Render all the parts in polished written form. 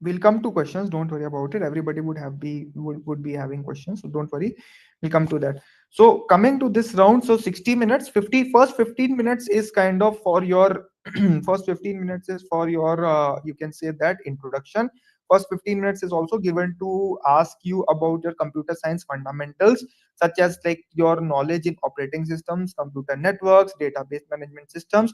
we'll come to questions, don't worry about it. Everybody would be having questions, so don't worry, we'll come to that. So coming to this round, so 60 minutes, 50 first 15 minutes is kind of for your first 15 minutes is for your you can say that introduction. First 15 minutes is also given to ask you about your computer science fundamentals, such as like your knowledge in operating systems, computer networks, database management systems,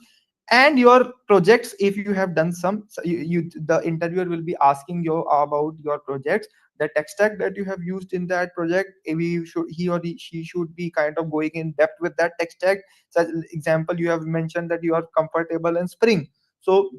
and your projects. If you have done some, so the interviewer will be asking you about your projects, the tech stack that you have used in that project. He or she should be kind of going in depth with that tech stack. Such example, you have mentioned that you are comfortable in Spring, so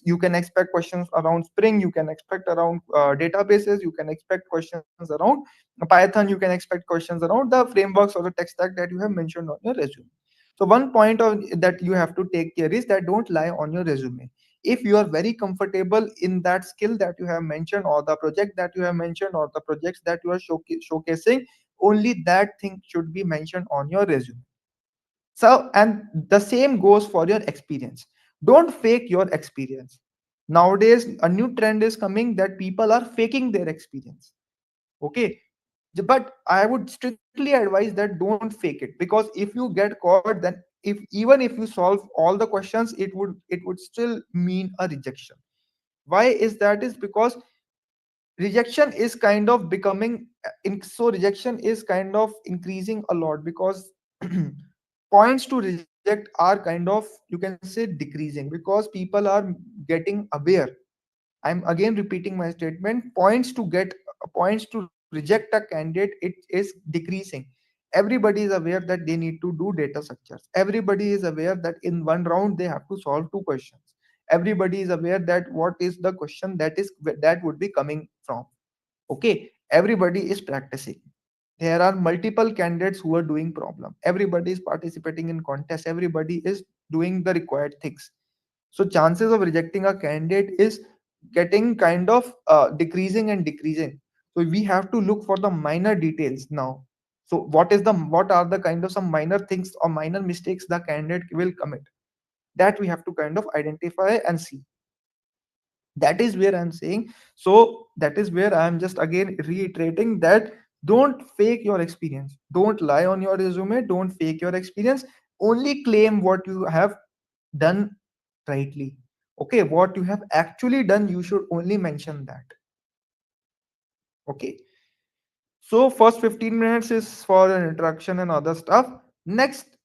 you can expect questions around Spring, you can expect around databases, you can expect questions around Python, you can expect questions around the frameworks or the tech stack that you have mentioned on your resume. So one point of that you have to take care is that don't lie on your resume. If you are very comfortable in that skill that you have mentioned, or the project that you have mentioned, or the projects that you are showcasing, only that thing should be mentioned on your resume. So, and the same goes for your experience. Don't fake your experience. Nowadays, a new trend is coming that people are faking their experience. Okay, but I would strictly advise that don't fake it, because if you get caught, then if even if you solve all the questions, it would still mean a rejection. Why is that? Is because rejection is kind of becoming so rejection is kind of increasing a lot, because points to reject are kind of, you can say, decreasing, because people are getting aware. I'm again repeating my statement. Points to reject a candidate, it is decreasing. Everybody is aware that they need to do data structures. Everybody is aware that in one round they have to solve two questions. Everybody is aware that what is the question that would be coming from. Okay, everybody is practicing. There are multiple candidates who are doing problem. Everybody is participating in contest. Everybody is doing the required things. So chances of rejecting a candidate is getting kind of decreasing and decreasing. So we have to look for the minor details now. So what are the kind of some minor things or minor mistakes the candidate will commit, that we have to kind of identify and see. That is where I'm saying, so that is where I'm just again reiterating that don't fake your experience, don't lie on your resume, don't fake your experience. Only claim what you have done rightly. Okay, what you have actually done, you should only mention that. Okay, so first 15 minutes is for an introduction and other stuff. Next,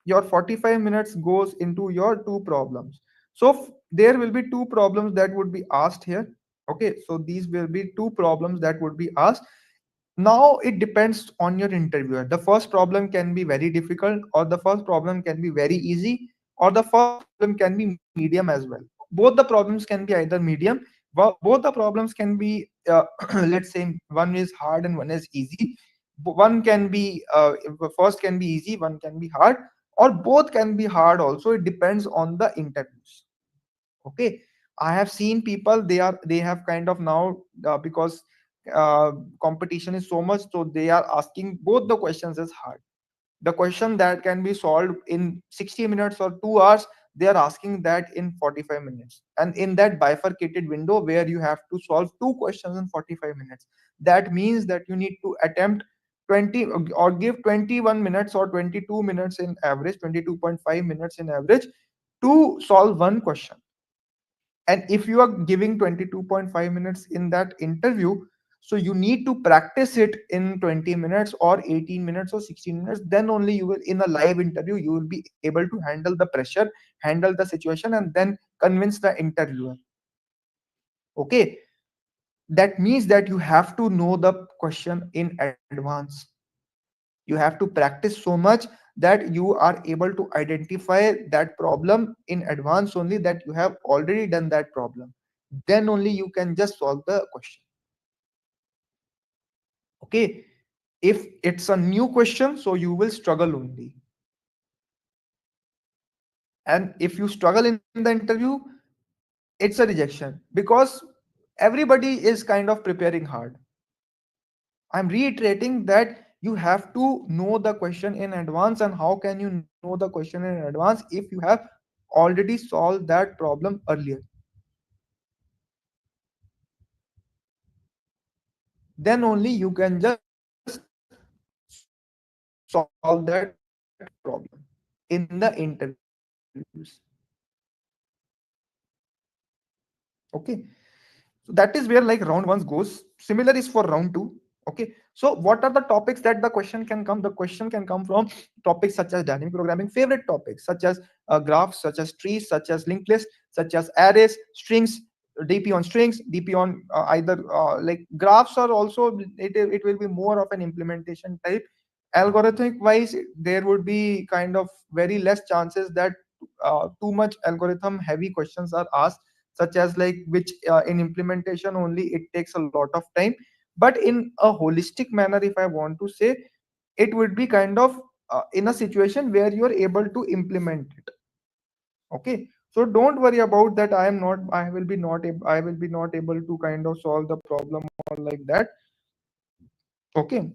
your 45 minutes goes into your two problems. So there will be two problems that would be asked here. Okay, so these will be two problems that would be asked. Now it depends on your interviewer. The first problem can be very difficult, or the first problem can be very easy, or the first problem can be medium as well. Both the problems can be either medium. Both the problems can be let's say one is hard and one is easy. One can be first can be easy, one can be hard, or both can be hard also. It depends on the interviews. Okay, I have seen people, they have kind of now because competition is so much, so they are asking both the questions as hard. The question that can be solved in 60 minutes or 2 hours, they are asking that in 45 minutes, and in that bifurcated window where you have to solve two questions in 45 minutes. That means that you need to attempt 20 or give 21 minutes or 22 minutes in average, 22.5 minutes in average, to solve one question. And if you are giving 22.5 minutes in that interview, so you need to practice it in 20 minutes or 18 minutes or 16 minutes. Then only you will, in a live interview, you will be able to handle the pressure, handle the situation, and then convince the interviewer. Okay, that means that you have to know the question in advance. You have to practice so much that you are able to identify that problem in advance, only that you have already done that problem. Then only you can just solve the question. Okay, if it's a new question, so you will struggle only. And if you struggle in the interview, it's a rejection, because everybody is kind of preparing hard. I'm reiterating that you have to know the question in advance. And how can you know the question in advance if you have already solved that problem earlier? then only you can just solve that problem in the interviews. Okay, so that is where like round one goes. Similar is for round two. Okay, so what are the topics that the question can come? The question can come from topics such as dynamic programming, favorite topics such as graphs, such as trees, such as linked lists, such as arrays, strings, dp on strings, dp on either like graphs are also, it will be more of an implementation type. Algorithmic wise, there would be kind of very less chances that too much algorithm heavy questions are asked, such as like which in implementation only it takes a lot of time. But in a holistic manner, if I want to say, it would be kind of in a situation where you are able to implement it. Okay, so don't worry about that. I will be not I will be not able to kind of solve the problem or like that. Okay.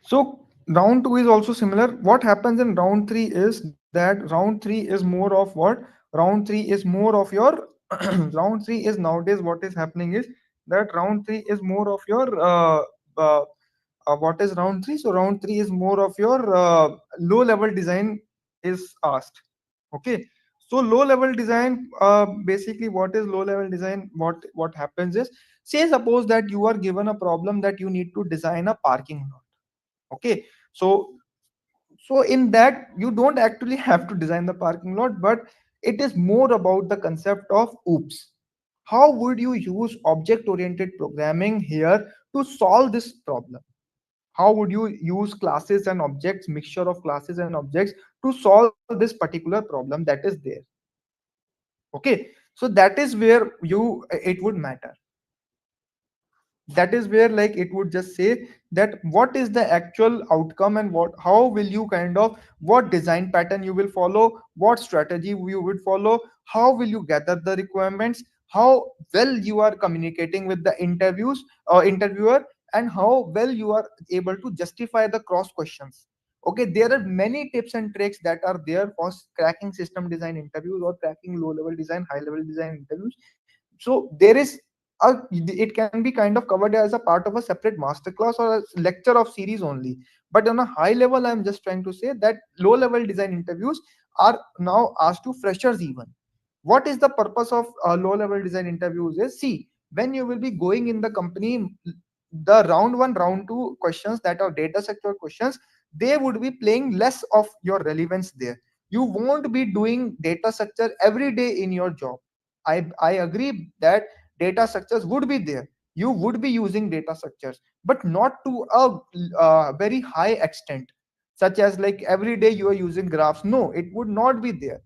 So round two is also similar. What happens in round three is that round three is more of what? Round three is more of your round three is nowadays what is happening is that round three is more of your uh, what is round three? So round three is more of your low level design is asked. Okay. So low level design, basically what is low level design? What happens is, say suppose that you are given a problem that you need to design a parking lot. Okay, so in that you don't actually have to design the parking lot, but it is more about the concept of oops. How would you use object oriented programming here to solve this problem? How would you use classes and objects, mixture of classes and objects, to solve this particular problem that is there? Okay, so that is where you it would matter. That is where like it would just say that what is the actual outcome, and what, how will you kind of, what design pattern you will follow, what strategy you would follow, how will you gather the requirements, how well you are communicating with the interviews or interviewer, and how well you are able to justify the cross questions. Okay, there are many tips and tricks that are there for cracking system design interviews or cracking low level design, high level design interviews. So there is it can be kind of covered as a part of a separate masterclass or a lecture of series only. But on a high level, I'm just trying to say that low level design interviews are now asked to freshers even. What is the purpose of low level design interviews is, see, when you will be going in the company, the round one, round two questions that are data sector questions, they would be playing less of your relevance there. You won't be doing data structure every day in your job. I agree that data structures would be there. You would be using data structures, but not to a very high extent, such as like every day you are using graphs. No, it would not be there.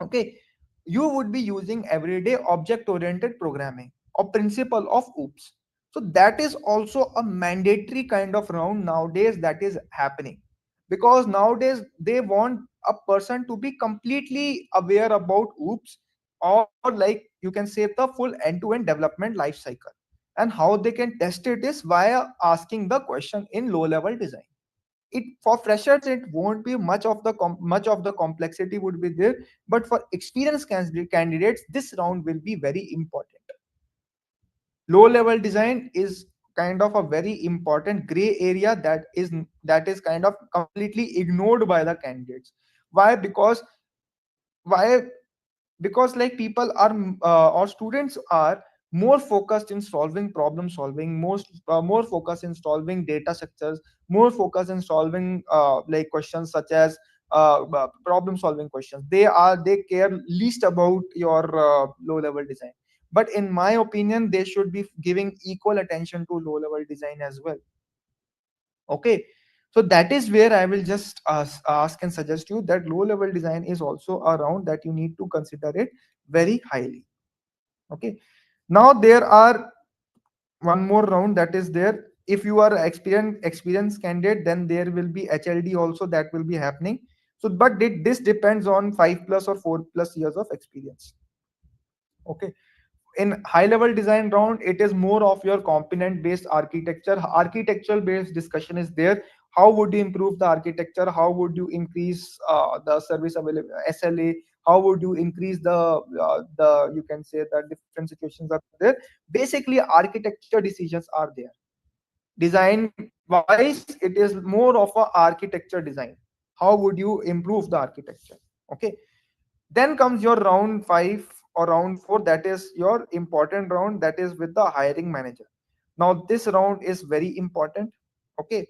Okay, you would be using everyday object oriented programming or principle of oops. So that is also a mandatory kind of round nowadays that is happening, because nowadays they want a person to be completely aware about oops, or like you can say the full end to end development life cycle. And how they can test it is via asking the question in low level design. It, for freshers it won't be much of the much of the complexity would be there, but for experienced candidates this round will be very important. Low level design is kind of a very important gray area that is kind of completely ignored by the candidates. Why? Why because like people are or students are more focused in solving problem solving, more focused in solving data structures, more focused in solving like questions such as problem solving questions. They care least about your low level design. But in my opinion they should be giving equal attention to low level design as well. Okay, so that is where I will just ask and suggest you that low level design is also a round that you need to consider it very highly. Okay. Now there are one more round that is there. If you are experienced candidate, then there will be HLD also that will be happening. So but this depends on 5 plus or 4 plus years of experience. Okay. In high level design round, it is more of your component based architectural based discussion is there. How would you improve the architecture? How would you increase the service available SLA? How would you increase the you can say that different situations are there. Basically architecture decisions are there. Design wise, it is more of a architecture design. How would you improve the architecture? Okay. Then comes your round 5 or round 4, that is your important round, that is with the hiring manager. Now this round is very important. Okay.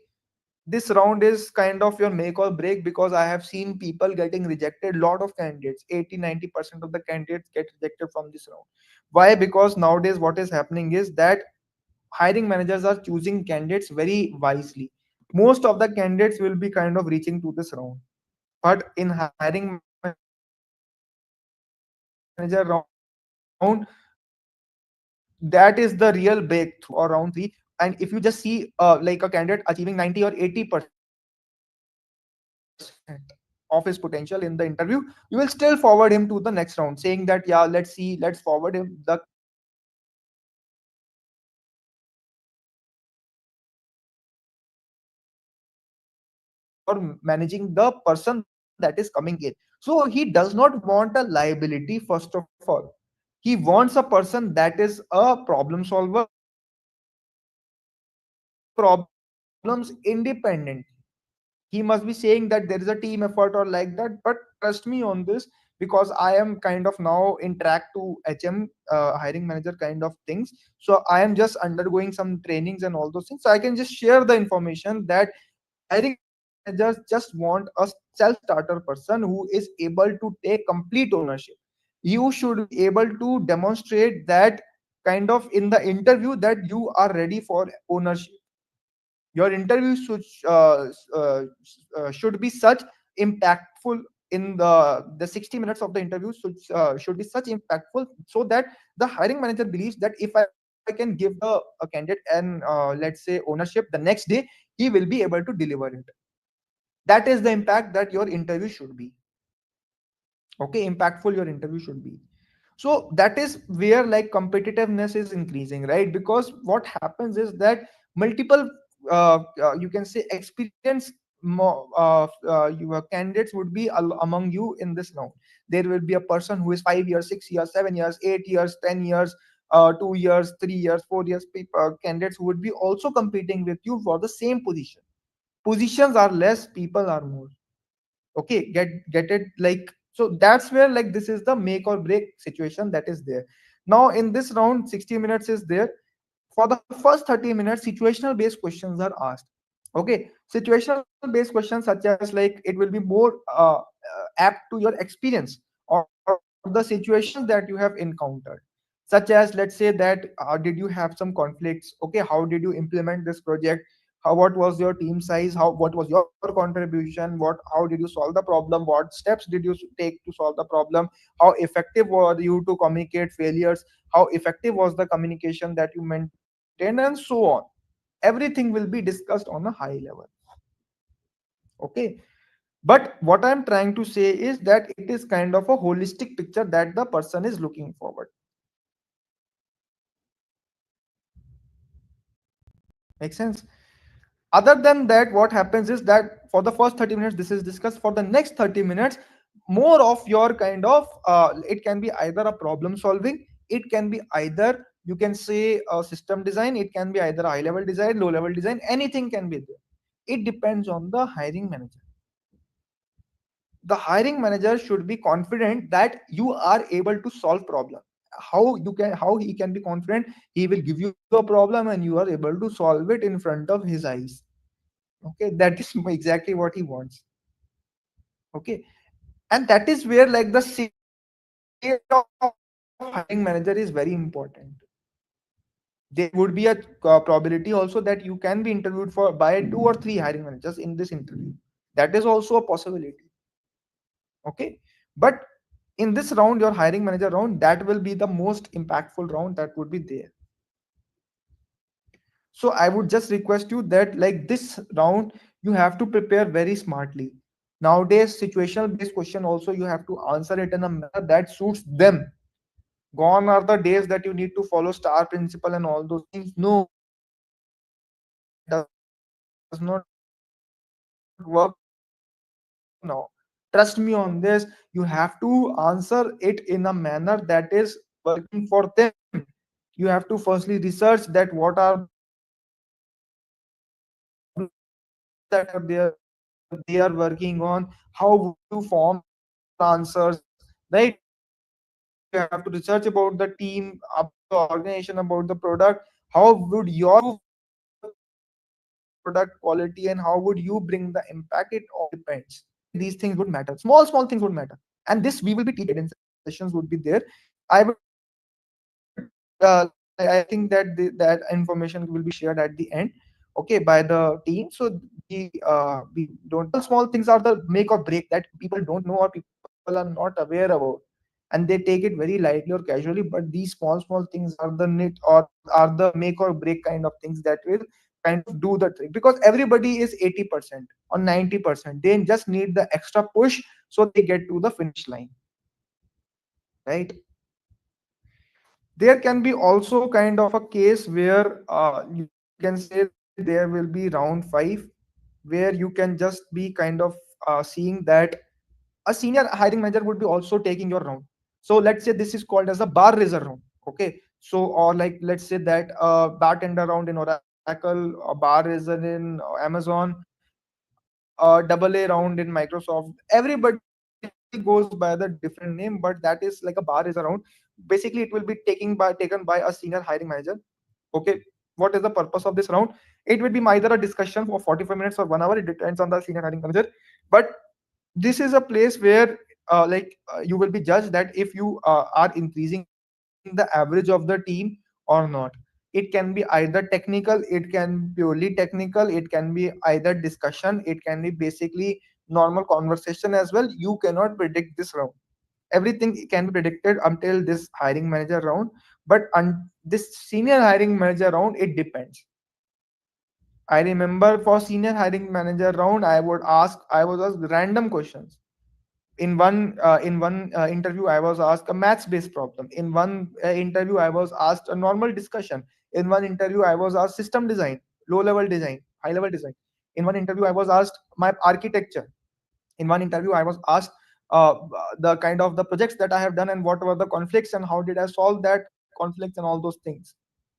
This round is kind of your make or break, because I have seen people getting rejected, lot of candidates, 80-90% of the candidates get rejected from this round. Why? Because nowadays what is happening is that hiring managers are choosing candidates very wisely. Most of the candidates will be kind of reaching to this round, but in hiring manager round, that is the real breakthrough or round 3. And if you just see like a candidate achieving 90 or 80% of his potential in the interview, you will still forward him to the next round, saying that yeah, let's forward him the candidate and let's forward him the candidate and managing the person that is coming in. So that is where like this is the make or break situation that is there. You're managing the person that is coming in. So he does not want a liability. First of all, he wants a person that is a problem solver who is able to solve problems independently. He must be saying that there is a team effort or like that, but trust me on this, because I am kind of now in track to HM, hiring manager kind of things. So I am just undergoing some trainings and all those things, so I can just share the information that hiring managers just want a self-starter person who is able to take complete ownership. You should be able to demonstrate that kind of in the interview that you are ready for ownership. Your interview should be such impactful. In the 60 minutes of the interview should be such impactful, so that the hiring manager believes that if I can give the a candidate and let's say ownership the next day, he will be able to deliver it. That is the impact that your interview should be. Okay, impactful your interview should be. So that is where like competitiveness is increasing, right? Because what happens is that multiple you can say experienced your candidates would be among you in this now. There will be a person who is 5 years, 6 years, 7 years, 8 years, 10 years, 2 years, 3 years, 4 years. People, candidates who would be also competing with you for the same position. Positions are less, people are more. Okay, get it? Like, so that's where like this is the make or break situation that is there. Now in this round 60 minutes is there. For the first 30 minutes situational based questions are asked. Okay, situational based questions such as like it will be more apt to your experience or the situations that you have encountered, such as let's say that did you have some conflicts? Okay, how did you implement this project? How, what was your team size? How, what was your contribution? What, how did you solve the problem? What steps did you take to solve the problem? How effective were you to communicate failures? How effective was the communication that you maintained, and so on. Everything will be discussed on a high level. Okay, but what I'm trying to say is that it is kind of a holistic picture that the person is looking forward. Makes sense? Other than that, what happens is that for the first 30 minutes this is discussed. For the next 30 minutes, more of your kind of it can be either a problem solving, it can be either you can say a system design, it can be either a high level design, low level design, anything can be there. It depends on the hiring manager. The hiring manager should be confident that you are able to solve problem. How he can be confident? He will give you a problem and you are able to solve it in front of his eyes. Okay, that is exactly what he wants. Okay, and that is where like the state of hiring manager is very important. There would be a probability also that you can be interviewed for by 2 or 3 hiring managers in this interview. That is also a possibility. Okay, but in this round, your hiring manager round, that will be the most impactful round that would be there. So I would just request you that like this round, you have to prepare very smartly. Nowadays, situational based question also, you have to answer it in a manner that suits them. Gone are the days that you need to follow star principle and all those things. No, that does not work now. Trust me on this. You have to answer it in a manner that is working for them. You have to firstly research that what are the technologies that are there, what are the problems that are there, what are the they are working on, how would you form your answers, right? You have to research about the team, about the organization, about the product. How would your product improve the product quality, and how would you bring the impact? It all depends. Okay, these things would matter. Small things would matter. And this we will be teaching in the guidance sessions would be there. I would I think that that information will be shared at the end, okay, by the team. So we don't. Small things are the make or break that people don't know or people are not aware about, and they take it very lightly or casually. But these small things are the need or are the make or break kind of things that will kind of do the trick, because everybody is 80% or 90%. They just need the extra push so they get to the finish line, right? There can be also kind of a case where you can say there will be round 5, where you can just be kind of seeing that a senior hiring manager would be also taking your round. So let's say this is called as a bar raiser round, okay? So or like let's say that bartender round in Oracle, a bar raiser in Amazon, double A round in Microsoft. Everybody goes by the different name, but that is like a bar raiser round. Basically, it will be taken by a senior hiring manager. Okay, what is the purpose of this round? It would be either a discussion for 45 minutes or 1 hour. It depends on the senior hiring manager. But this is a place where you will be judged that if you are increasing the average of the team or not. It can be either technical, it can purely technical, it can be either discussion, it can be basically normal conversation as well. You cannot predict this round. Everything can be predicted until this hiring manager round. But this senior hiring manager round, it depends. I remember for senior hiring manager round, I was asked random questions. In one interview, I was asked a maths based problem. In one interview, I was asked a normal discussion. In one interview, I was asked system design, low level design, high level design. In one interview, I was asked my architecture. In one interview, I was asked the kind of the projects that I have done and what were the conflicts and how did I solve that conflicts and all those things.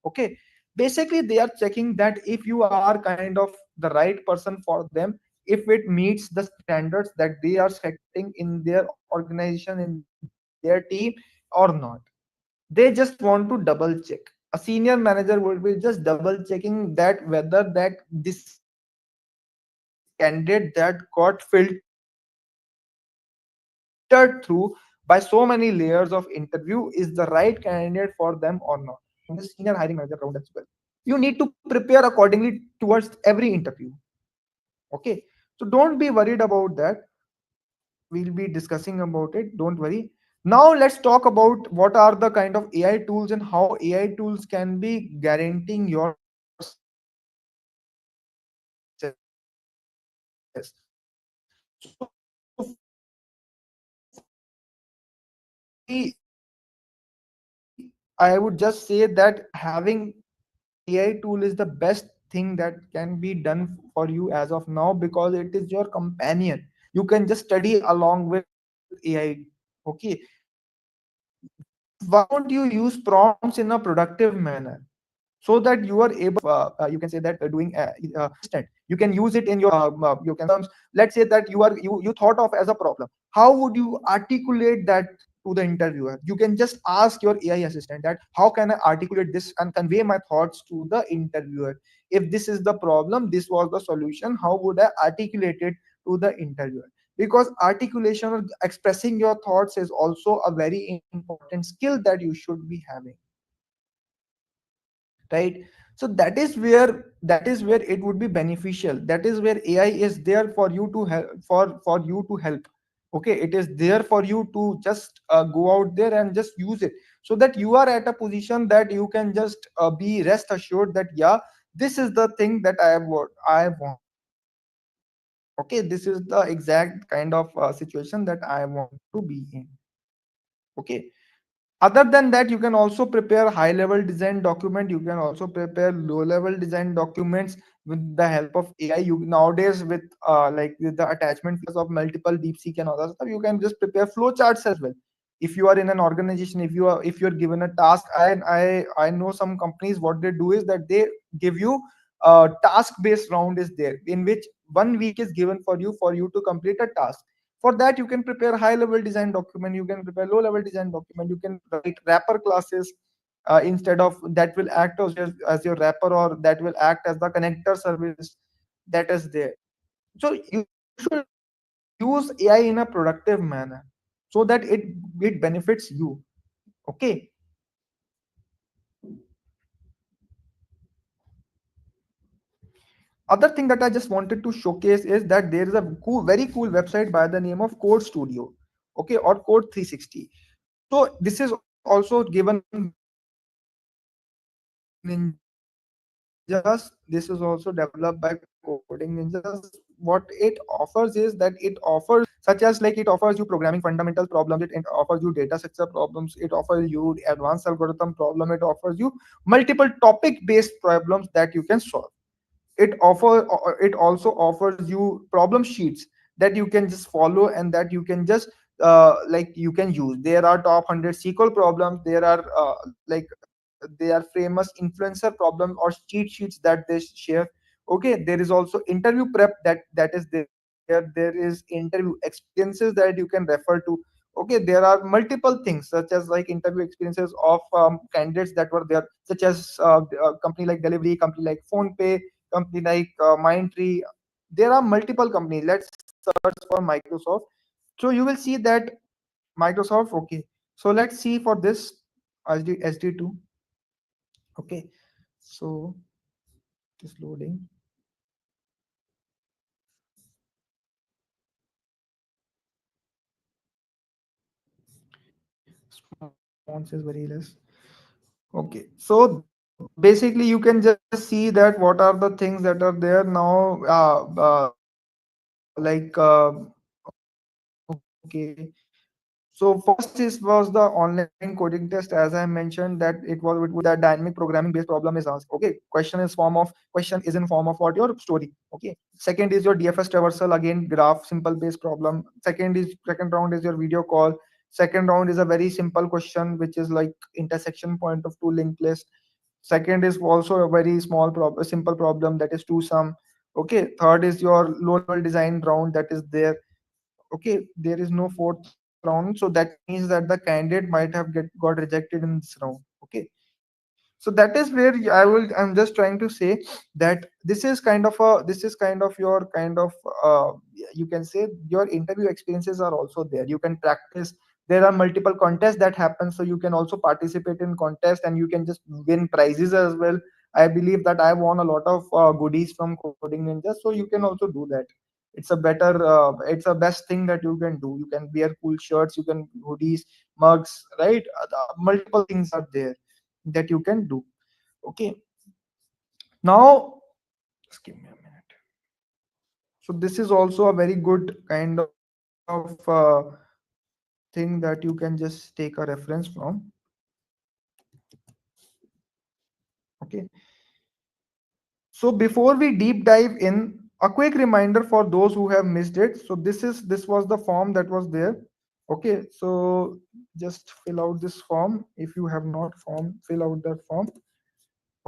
Okay, basically they are checking that if you are kind of the right person for them, if it meets the standards that they are setting in their organization, in their team, or not. They just want to double check. A senior manager would be just double checking that whether that this candidate that got filtered through by so many layers of interview is the right candidate for them or not. This is the point of the senior hiring manager round as well. You need to prepare accordingly towards every interview. Okay, so don't be worried about that. We'll be discussing about it. Don't worry. Now let's talk about what are the kind of AI tools and how AI tools can be guaranteeing your success. So I would just say that having AI tool is the best thing that can be done for you as of now, because it is your companion. You can just study along with AI. Okay, why don't you use prompts in a productive manner so that you are able to you can say that doing assistant, you can use it in your you can say terms. Let's say that you thought of as a problem, how would you articulate that to the interviewer? You can just ask your AI assistant that how can I articulate this and convey my thoughts to the interviewer. If this is the problem, this was the solution, how would I articulate it to the interviewer? Because articulation or expressing your thoughts is also a very important skill that you should be having, right? So that is where it would be beneficial. That is where AI is there for you to help, for you to help. Okay, it is there for you to just go out there and just use it, so that you are at a position that you can just be rest assured that yeah, this is the thing that I want. Okay, this is the exact kind of situation that I want to be in. Okay, other than that, you can also prepare high level design document, you can also prepare low level design documents with the help of AI. You nowadays with like with the attachment features of multiple DeepSeek and other stuff, you can just prepare flow charts as well. If you are in an organization, if you're given a task, I know some companies, what they do is that they give you a task based round is there, in which 1 week is given for you to complete a task. For that, you can prepare high level design document, you can prepare low level design document, you can write wrapper classes instead of that will act as your wrapper, or that will act as the connector service that is there. So you should use AI in a productive manner, so that it benefits you. Okay, other thing that I just wanted to showcase is that there is a very cool website by the name of Code Studio, okay, or Code 360. So this is also given by Coding Ninjas. This is also developed by Coding Ninjas. What it offers is that it offers, such as like it offers you programming fundamental problems, it offers you data structure problems, it offers you advanced algorithm problem, it offers you multiple topic based problems that you can solve. It also offers you problem sheets that you can just follow, and that you can just like you can use. There are top 100 SQL problems, there are like they are famous influencer problem or cheat sheets that they share. Okay, there is also interview prep that is there, there is interview experiences that you can refer to. Okay, there are multiple things, such as like interview experiences of candidates that were there, such as company like Delivery, company like PhonePay, company like Mindtree. There are multiple companies. Let's search for Microsoft. So you will see that Microsoft. Okay, so let's see for this SD2. Okay, so just loading. Response is very less. Okay, so basically you can just see that what are the things that are there now. Okay, so first is was the online coding test, as I mentioned that it was with that dynamic programming based problem is asked. Okay, question is in form of what your story. Okay, second is your DFS traversal, again graph simple based problem. Second round is your video call. Second round is a very simple question which is like intersection point of two linked list. Second is also a very small problem, simple problem, that is two sum. Okay, third is your low level design round that is there. Okay, there is no fourth round, so that means that the candidate might have got rejected in this round. Okay, so that is where I'm just trying to say that this is kind of your kind of uh, you can say your interview experiences are also there. You can practice. There are multiple contests that happen, so you can also participate in contests and you can just win prizes as well. I believe that I won a lot of goodies from Coding Ninja, so you can also do that. It's a best thing that you can do. You can wear cool shirts, you can hoodies, mugs, right? Multiple things are there that you can do. Okay, now just give me a minute. So this is also a very good kind of thing that you can just take a reference from. Okay, so before we deep dive in, a quick reminder for those who have missed it. So this was the form that was there. Okay, so just fill out this form. If you have not fill out that form.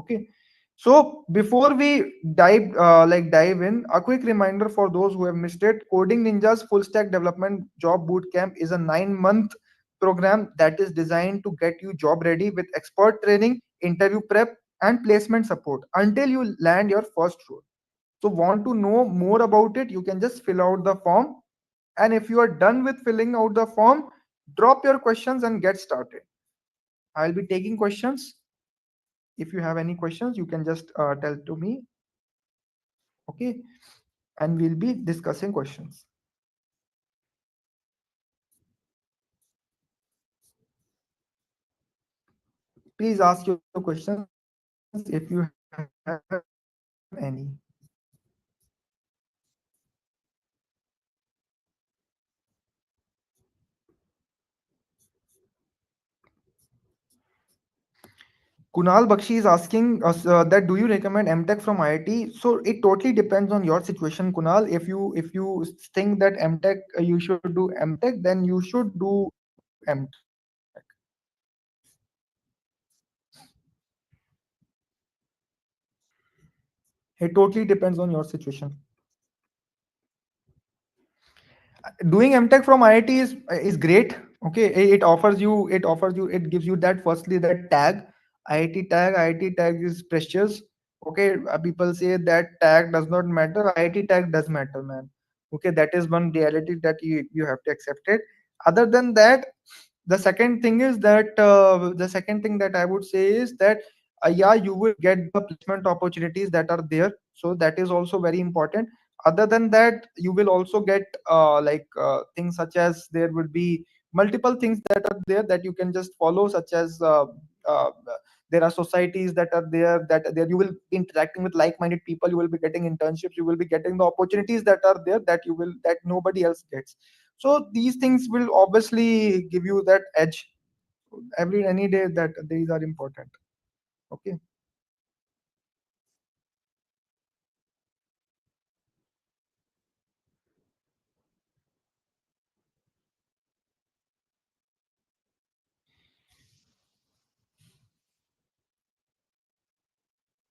Okay, so before we dive in, a quick reminder for those who have missed it. Coding Ninja's full stack development job bootcamp is a 9 month program that is designed to get you job ready with expert training, interview prep, and placement support until you land your first role. So want to know more about it, you can just fill out the form, and if you are done with filling out the form, drop your questions and get started. I'll be taking questions. If you have any questions, you can just tell to me. Okay, and we'll be discussing questions. Please ask your questions if you have any. Kunal Bakshi is asking us that do you recommend MTech from IIT? So it totally depends on your situation, Kunal. If you think that MTech you should do MTech, then you should do MTech. It totally depends on your situation. Doing MTech from IIT is great. Okay, it offers you it gives you that, firstly, that tag, IIT tag is precious. Okay, people say that tag does not matter. IIT tag does matter, man. Okay, that is one reality that you have to accept it. Other than that, the second thing that I would say is that yeah, you will get the placement opportunities that are there, so that is also very important. Other than that, you will also get things such as there would be multiple things that are there that you can just follow, such as uh, there are societies that are there, that there you will be interacting with like-minded people, you will be getting internships, you will be getting the opportunities that are there that nobody else gets. So these things will obviously give you that edge every any day, that these are important. Okay.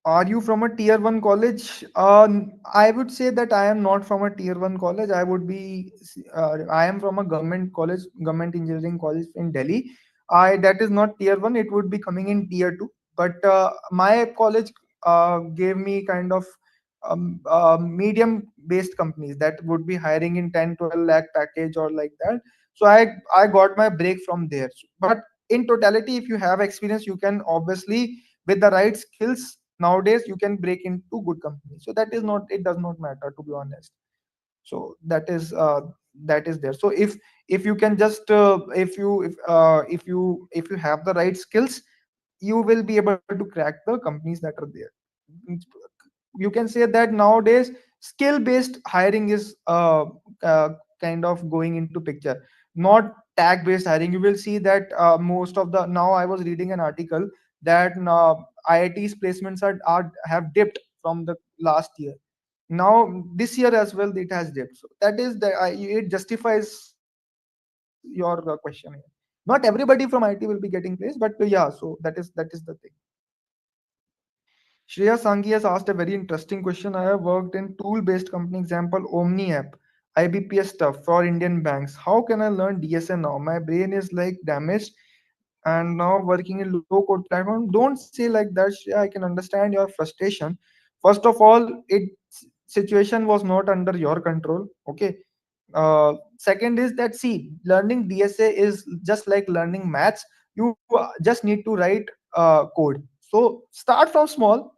Are you from a tier one college? I would say that I am not from a tier one college. I am from a government college, government engineering college in Delhi. I That is not tier one. It would be coming in tier two. But my college gave me kind of medium based companies that would be hiring in 10-12 lakh package or like that. So I got my break from there. But in totality, if you have experience, you can obviously, with the right skills, nowadays you can break into good companies. So that is not, it does not matter, to be honest. So that is there. So if you can just if you have the right skills, you will be able to crack the companies that are there. You can say that nowadays skill based hiring is kind of going into picture, not tag based hiring. You will see that most of the, now I was reading an article that IIT's placements are have dipped from the last year. Now this year as well it has dipped. So that is it justifies your question here. Not everybody from IT will be getting placed, but yeah, so that is the thing. Shreya Sangi has asked a very interesting question. I have worked in tool-based company, example Omni app, IBPS stuff for Indian banks. How can I learn DSA now? My brain is like damaged and now working in low code platform. Don't say like that, Shreya. I can understand your frustration. First of all, it situation was not under your control. Okay. Second is that, see, learning DSA is just like learning maths. You just need to write code. So start from small.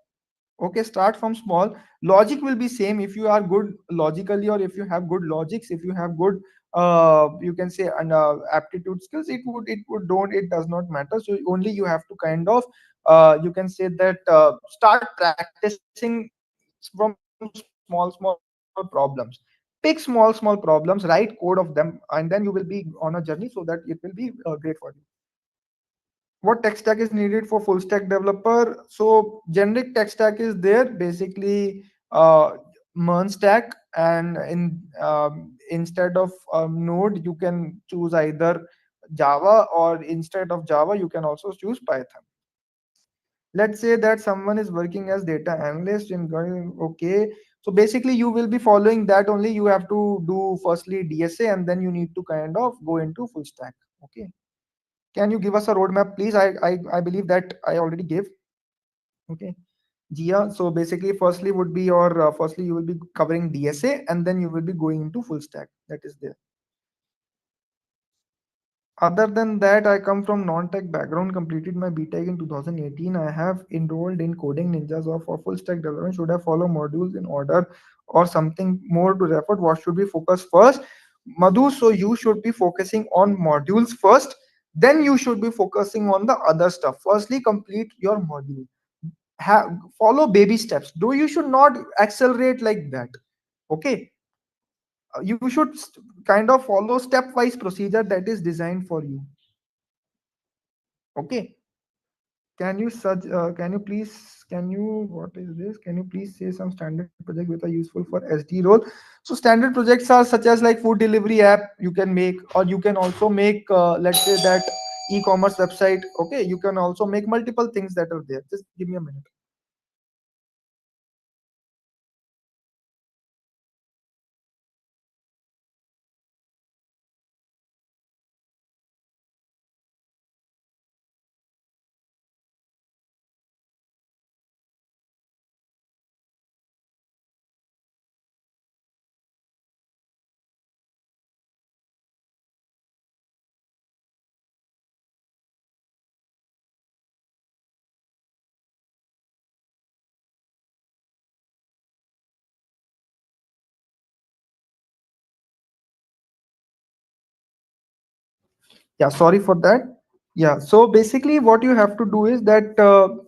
Okay, start from small. Logic will be same if you are good logically, or if you have good logics, if you have good you can say and aptitude skills, it don't, it does not matter. So only you have to kind of you can say that start practicing from small problems. Pick small problems, write code of them, and then you will be on a journey, so that it will be great for you. What tech stack is needed for full stack developer? So generic tech stack is there, basically Mern stack, and instead of Node, you can choose either Java, or instead of Java, you can also choose Python. Let's say that someone is working as data analyst in okay. So basically, you will be following that only. You have to do firstly DSA, and then you need to kind of go into full stack. Okay. Can you give us a roadmap, please? I believe that I already gave. Okay. Gia, so basically, firstly would be your firstly you will be covering DSA, and then you will be going into full stack. That is there. Other than that, I come from non-tech background, completed my BTech in 2018. I have enrolled in Coding Ninjas or for full stack development. Should I follow modules in order or something more to refer? What should we focus first? Madhu, so you should be focusing on modules first. then you should be focusing on the other stuff. Firstly, complete your module. Follow baby steps, though you should not accelerate like that. Okay. You should kind of follow stepwise procedure that is designed for you. Okay. Can you please, can you, what is this, can you please say some standard project which are useful for SD role? So standard projects are such as like food delivery app you can make, or you can also make let's say that e-commerce website. Okay, you can also make multiple things that are there. Just give me a minute. Yeah, sorry for that. Yeah, so basically what you have to do is that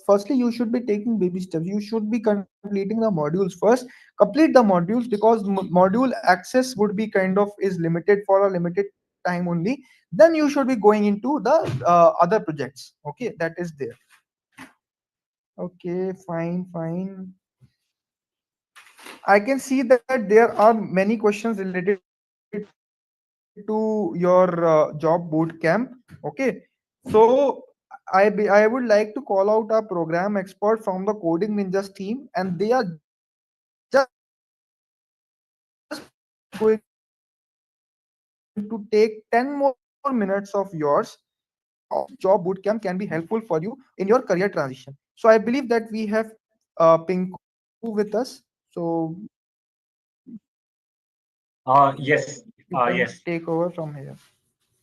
firstly you should be taking baby steps. You should be completing the modules first. Complete the modules, because module access would be kind of is limited for a limited time only. Then you should be going into the other projects. Okay, that is there. Okay, fine, fine. I can see that there are many questions related to your job boot camp. Okay, so I would like to call out a program expert from the Coding Ninjas team, and they are just going to take 10 more minutes of yours. How this job boot camp can be helpful for you in your career transition. So I believe that we have Pinku with us. So you Yes, can take yes. over from here.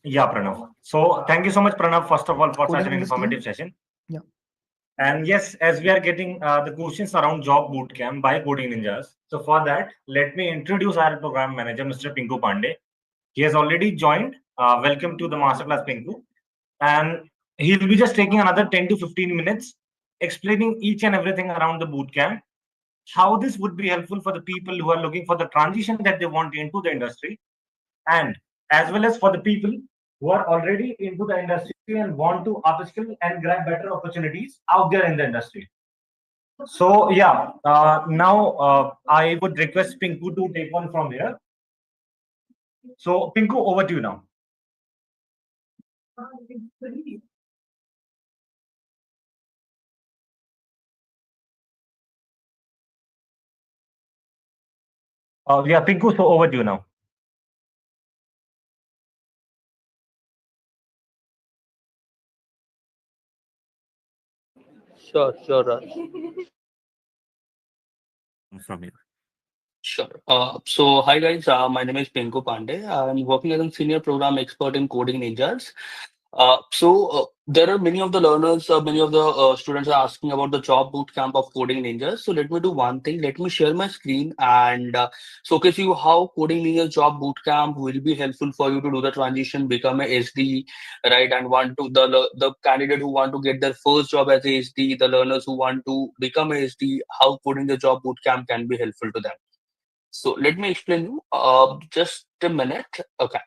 Yeah, Pranav. So thank you so much, Pranav, first of all, for Coding such an Ninjas informative team. session. Yeah. And yes, as we are getting the questions around job bootcamp by Coding Ninjas, so for that, let me introduce our program manager, Mr. Pinku Pandey. He has already joined. Welcome to the masterclass, Pinku. And he'll be just taking another 10 to 15 minutes explaining each and everything around the bootcamp, how this would be helpful for the people who are looking for the transition that they want into the industry, and as well as for the people who are already into the industry and want to upskill and grab better opportunities out there in the industry. So yeah, now I would request Pinku to take on from here. So Pinku, over to you now. Yeah, Pinku, so over to you now. Sure, sure, Raj. From here. Sure. Hi guys, my name is Pinku Pandey. I'm working as a senior program expert in Coding Ninjas. There are many of the learners, many of the students are asking about the job boot camp of Coding Ninjas. So let me do one thing. Let me share my screen and showcase you how Coding Ninjas job boot camp will be helpful for you to do the transition, become a SD, right? And want to the candidate who want to get their first job as a SD, the learners who want to become a SD, how Coding the job boot camp can be helpful to them. So let me explain you. Just a minute. Okay.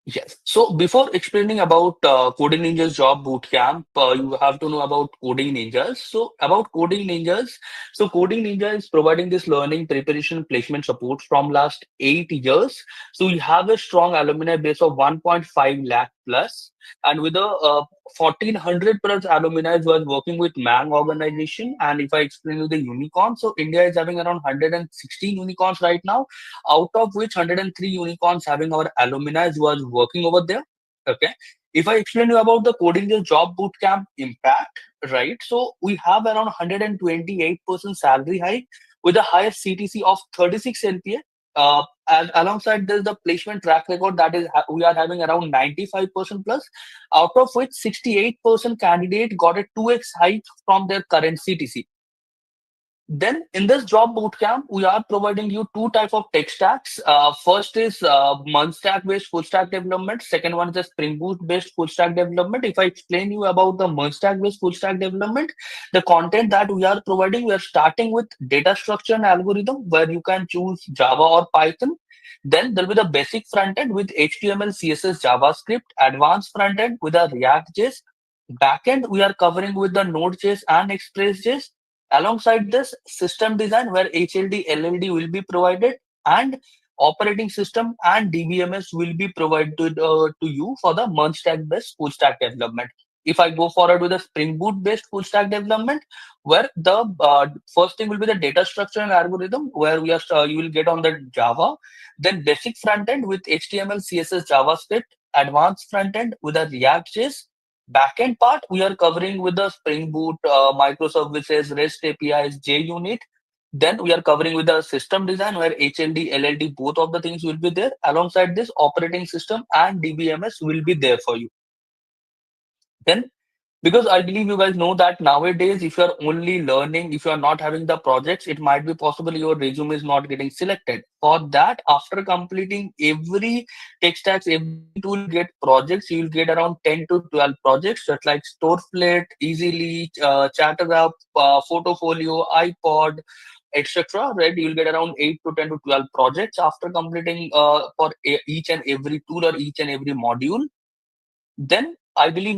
Yes. So before explaining about Coding Ninjas Job Bootcamp, you have to know about Coding Ninjas. So about Coding Ninjas, so Coding Ninja is providing this learning, preparation, placement support from last 8 years. So we have a strong alumni base of 1.5 lakh plus, and with a 1400 plus alumni who are working with Mang organization. And if I explain you the unicorns, so India is having around 116 unicorns right now, out of which 103 unicorns having our alumni who are working over there. Okay. If I explain you about the coding the job bootcamp impact, right? So we have around 128% salary hike with a higher CTC of 36 LPA. And alongside this, the placement track record that is we are having around 95% plus, out of which 68% candidate got a 2x hike from their current CTC. Then in this job bootcamp, we are providing you two type of tech stacks. First is Mun stack based full stack development. Second one is the Spring Boot based full stack development. If I explain you about the Mun stack based full stack development, the content that we are providing, we are starting with data structure and algorithm where you can choose Java or Python. Then there'll be the basic front end with HTML, CSS, JavaScript, advanced front end with a React.js. Backend, we are covering with the Node.js and Express.js. Alongside this, system design where HLD, LLD will be provided, and operating system and DBMS will be provided to you for the merge stack based full stack development. If I go forward with a Spring Boot based full stack development, where the first thing will be the data structure and algorithm, where we are you will get on the Java, then basic front end with HTML, CSS, JavaScript, advanced front end with a React.js. Backend part, we are covering with the Spring Boot, microservices, REST APIs, JUnit. Then we are covering with the system design where HLD, LLD, both of the things will be there. Alongside this, operating system and DBMS will be there for you. Then because I believe you guys know that nowadays, if you're only learning, if you're not having the projects, it might be possible your resume is not getting selected. For that, after completing every tech stacks, every tool, you get projects. You'll get around 10 to 12 projects, just like Storeflate, Easily, ChatterUp, Photofolio, iPod, etc. Right? You'll get around 8 to 10 to 12 projects after completing for each and every tool or each and every module. Then I believe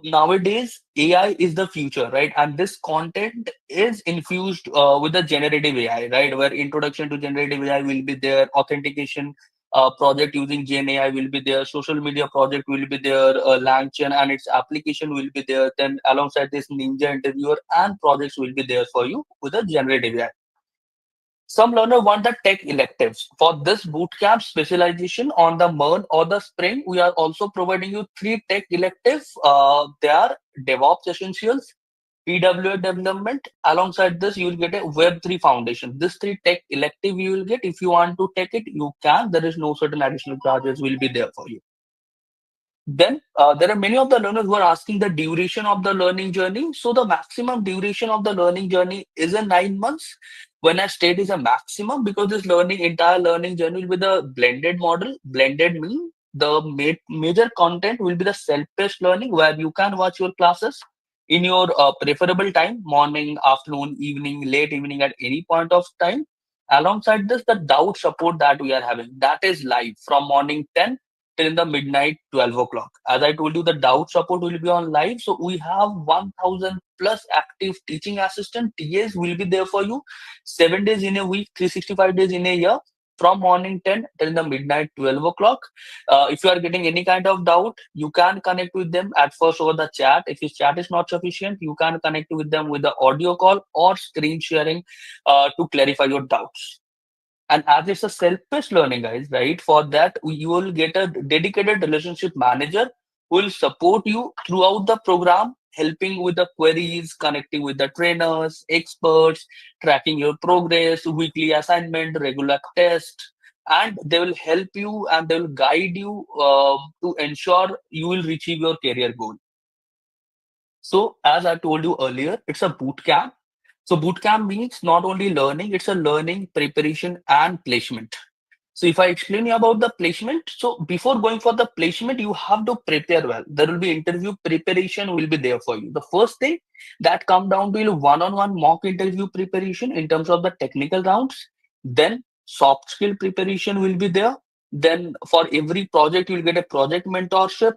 nowadays AI is the future, right? And this content is infused with the generative AI, right? Where introduction to generative AI will be there, authentication project using Gen AI will be there, social media project will be there, LangChain and its application will be there. Then alongside this, Ninja Interviewer and projects will be there for you with the generative AI. Some learner want the tech electives. For this bootcamp specialization on the MERN or the Spring, we are also providing you three tech electives. They are DevOps Essentials, PWA Development. Alongside this, you will get a Web3 Foundation. This three tech elective you will get. If you want to take it, you can. There is no certain additional charges will be there for you. Then there are many of the learners who are asking the duration of the learning journey. So the maximum duration of the learning journey is a 9 months. When I state is a maximum, because this entire learning journey will be the blended model. Blended mean the major content will be the self-paced learning where you can watch your classes in your preferable time, morning, afternoon, evening, late evening, at any point of time. Alongside this, the doubt support that we are having, that is live from morning 10 till the midnight 12 o'clock. As I told you, the doubt support will be on live. So we have 1000 plus active teaching assistant TAs will be there for you 7 days in a week, 365 days in a year, from morning 10 till the midnight 12 o'clock. If you are getting any kind of doubt, you can connect with them at first over the chat. If your chat is not sufficient, you can connect with them with the audio call or screen sharing to clarify your doubts. And as it's a self-paced learning, guys, right? For that, you will get a dedicated relationship manager who will support you throughout the program, helping with the queries, connecting with the trainers, experts, tracking your progress, weekly assignment, regular test, and they will help you and they will guide you to ensure you will achieve your career goal. So, as I told you earlier, it's a boot camp. So bootcamp means not only learning, it's a learning, preparation, and placement. So if I explain you about the placement, so before going for the placement, you have to prepare well. There will be interview preparation will be there for you. The first thing that come down to one-on-one mock interview preparation in terms of the technical rounds. Then soft skill preparation will be there. Then for every project, you'll get a project mentorship.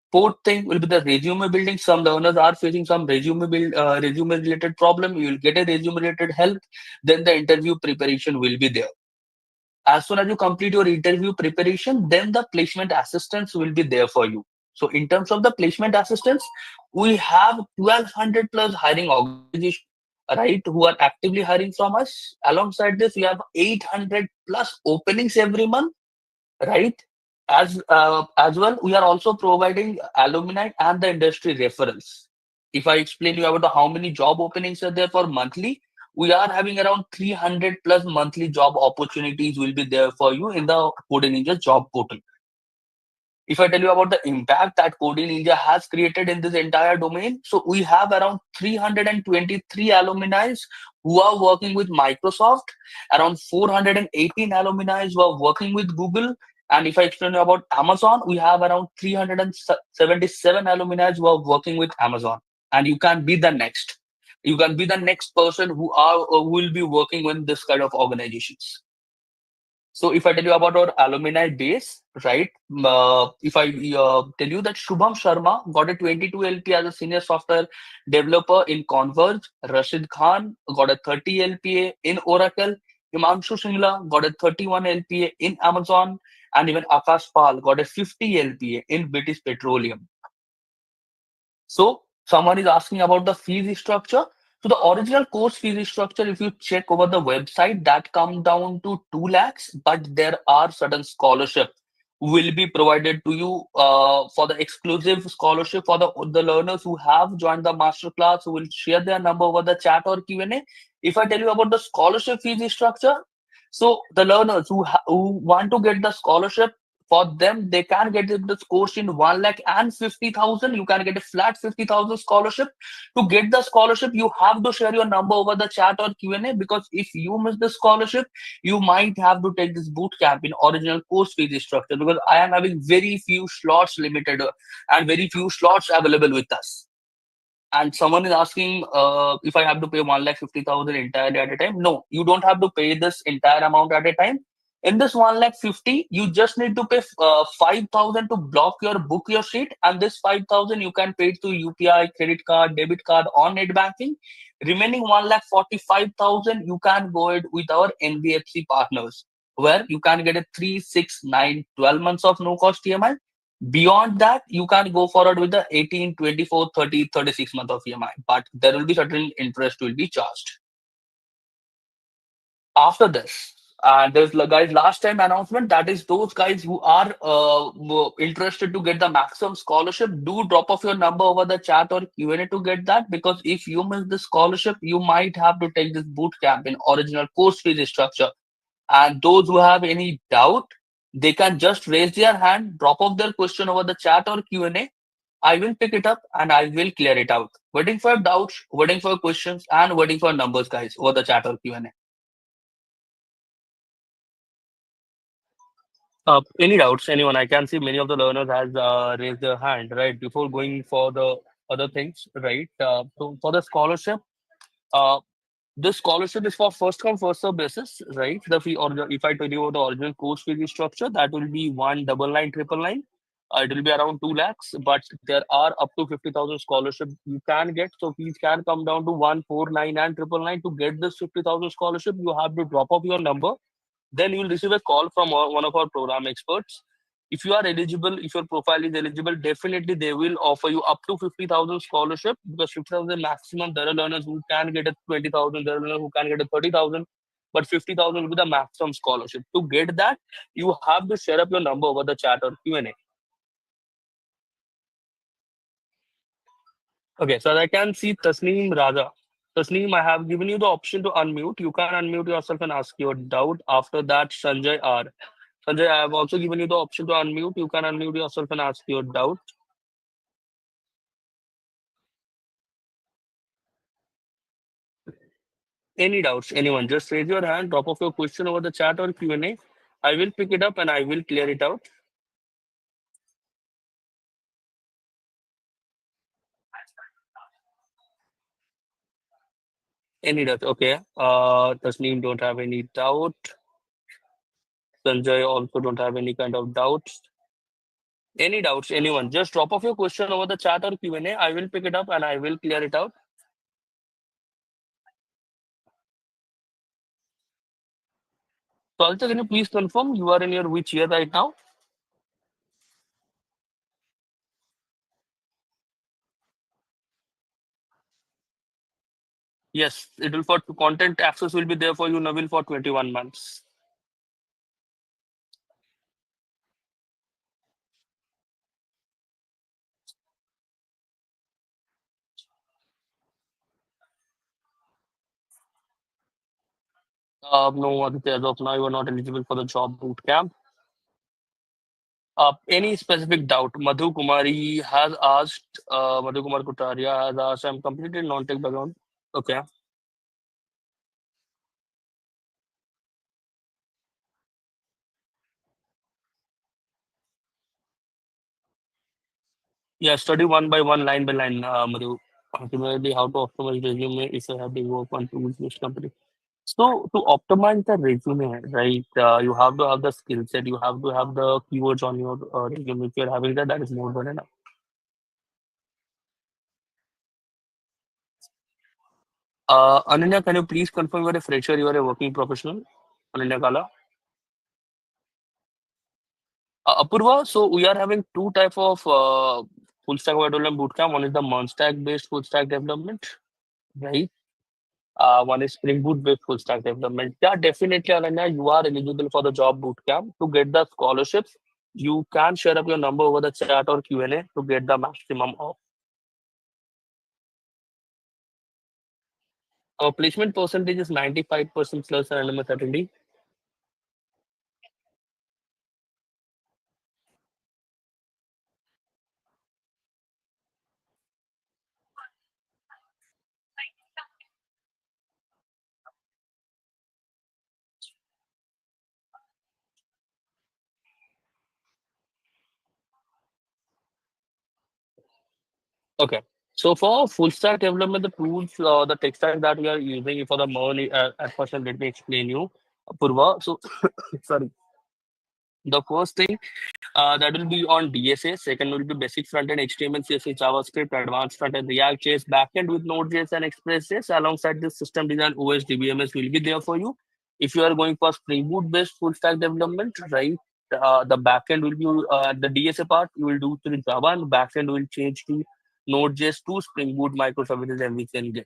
Fourth thing will be the resume building. Some learners are facing some resume related problem. You will get a resume related help. Then the interview preparation will be there. As soon as you complete your interview preparation, then the placement assistance will be there for you. So in terms of the placement assistance, we have 1200 plus hiring organizations, right, who are actively hiring from us. Alongside this, we have 800 plus openings every month, right? As well, we are also providing alumni and the industry referrals. If I explain you about how many job openings are there for monthly, we are having around 300 plus monthly job opportunities will be there for you in the Coding Ninja job portal. If I tell you about the impact that Coding Ninja has created in this entire domain, so we have around 323 alumni who are working with Microsoft, around 418 alumni who are working with Google. And if I explain you about Amazon, we have around 377 alumni who are working with Amazon. And you can be the next. You can be the next person who will be working with this kind of organizations. So if I tell you about our alumni base, right? If I tell you that Shubham Sharma got a 22 LP as a senior software developer in Converge, Rashid Khan got a 30 LPA in Oracle, Himanshu Singla got a 31 LPA in Amazon, and even Akash Pal got a 50 LPA in British Petroleum. So someone is asking about the fees structure. So the original course fees structure, if you check over the website, that come down to 2 lakhs, but there are certain scholarship will be provided to you for the exclusive scholarship for the learners who have joined the masterclass, who will share their number over the chat or Q&A. If I tell you about the scholarship fees structure, so the learners who want to get the scholarship, for them, they can get this course in 1,50,000. You can get a flat 50,000 scholarship. To get the scholarship, you have to share your number over the chat or Q&A, because if you miss the scholarship, you might have to take this boot camp in original course fee structure, because I am having very few slots limited and very few slots available with us. And someone is asking if I have to pay 1,50,000 entirely at a time. No, you don't have to pay this entire amount at a time. In this 1,50,000, you just need to pay 5,000 to block your book your seat, and this 5,000 you can pay through UPI, credit card, debit card, or net banking. Remaining 1,45,000 you can go ahead with our NBFC partners, where you can get a 3, 6, 9, 12 months of no cost EMI. Beyond that, you can go forward with the 18, 24, 30, 36 month of EMI, but there will be certain interest will be charged. After this, and there's guys last time announcement, that is those guys who are interested to get the maximum scholarship, do drop off your number over the chat or Q&A to get that, because if you miss the scholarship, you might have to take this boot camp in original course fee structure. And those who have any doubt, they can just raise their hand, drop off their question over the chat or Q&A. I will pick it up and I will clear it out. Waiting for doubts, waiting for questions, and waiting for numbers, guys, over the chat or Q&A. Any doubts, anyone? I can see many of the learners has raised their hand, right? Before going for the other things, right? So for the scholarship, uh, this scholarship is for first come first serve basis, right? The fee, or if I tell you about the original course fee structure, that will be 1,99,999. It will be around 2 lakhs, but there are up to 50,000 scholarship you can get. So fees can come down to 1,49 and 999. To get this 50,000 scholarship, you have to drop off your number. Then you will receive a call from one of our program experts. If you are eligible, if your profile is eligible, definitely they will offer you up to 50,000 scholarship, because 50,000 maximum. There are learners who can get a 20,000, there are learners who can get a 30,000, but 50,000 will be the maximum scholarship. To get that, you have to share up your number over the chat or Q&A. Okay, so I can see Tasneem Raja. Tasneem, I have given you the option to unmute. You can unmute yourself and ask your doubt. After that, Sanjay R. Sanjay, I have also given you the option to unmute. You can unmute yourself and ask your doubt. Any doubts? Anyone? Just raise your hand, drop off your question over the chat or Q&A. I will pick it up and I will clear it out. Any doubt? Okay. Tasneem don't have any doubt. Sanjay also don't have any kind of doubts. Any doubts? Anyone? Just drop off your question over the chat or Q&A. I will pick it up and I will clear it out. So, Alcha, can you please confirm you are in your which year right now? Yes, it will for content access will be there for you, Nabil, for 21 months. No, Aditya, as of now, you are not eligible for the job boot camp. Any specific doubt? Madhu Kumari has asked, Madhu Kumar Kutaria has asked, I'm completely non-tech background. Okay. Yeah, study one by one, line by line, Madhu. Ultimately, how to optimize resume if you have to work on tools which company. So to optimize the resume, right, you have to have the skill set, you have to have the keywords on your resume. If you're having that, that is more than enough. Ananya, can you please confirm you're a fresher, you are a working professional? Ananya Kala. Apurva, so we are having two type of full stack development bootcamp. One is the Mon stack based full stack development, right? One is Spring Boot based full stack development. Yeah, definitely, Ananya, you are eligible for the job bootcamp. To get the scholarships, you can share up your number over the chat or Q&A to get the maximum off. Our placement percentage is 95% plus anonymous attendee. Okay. So for full stack development, the tools, the tech stack that we are using for the money, at first, let me explain you, Purva. So, sorry. The first thing that will be on DSA. Second will be basic front-end HTML, CSS, JavaScript, advanced front-end React.js, backend with Node.js and Express.js. Alongside this system design, OS DBMS will be there for you. If you are going for Spring Boot-based full stack development, right? The backend will be the DSA part you will do through Java, and backend will change to Node.js to Spring Boot microservices and we can get.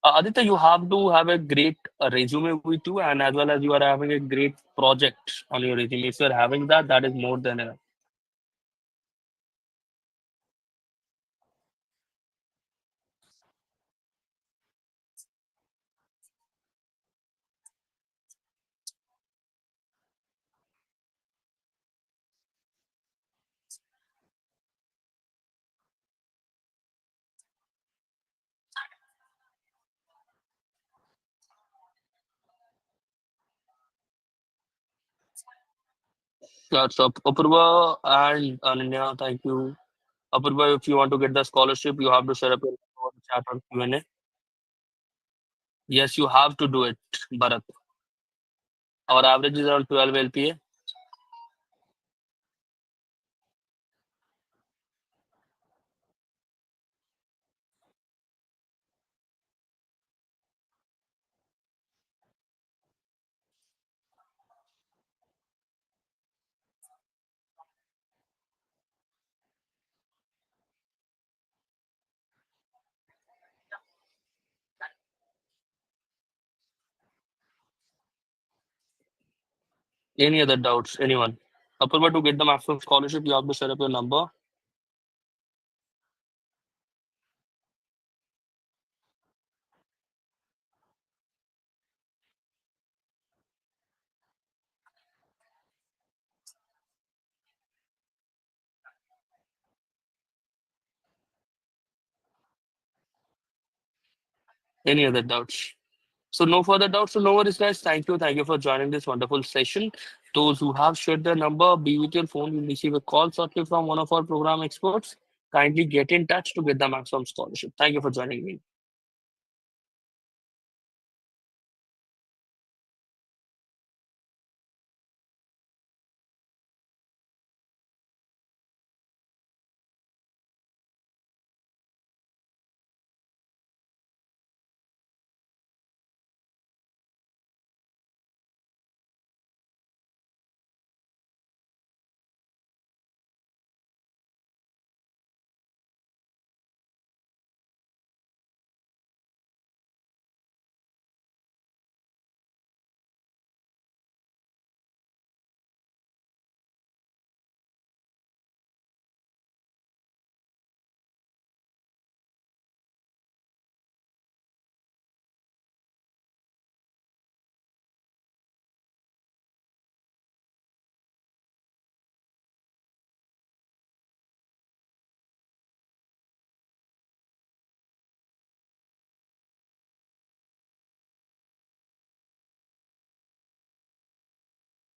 Aditya, you have to have a great resume with you, and as well as you are having a great project on your resume. If you are having that, that is more than enough. Sure. So Apurva and Ananya, thank you. Apurva, if you want to get the scholarship, you have to set up your chat or Q&A. Yes, you have to do it, Bharat. Our average is around 12 LPA. Any other doubts? Anyone? Apurva, to get the maximum scholarship, you have to set up your number. Any other doubts? So no further doubts. So no worries, guys. Thank you. Thank you for joining this wonderful session. Those who have shared their number, be with your phone, you'll receive a call shortly from one of our program experts. Kindly get in touch to get the maximum scholarship. Thank you for joining me.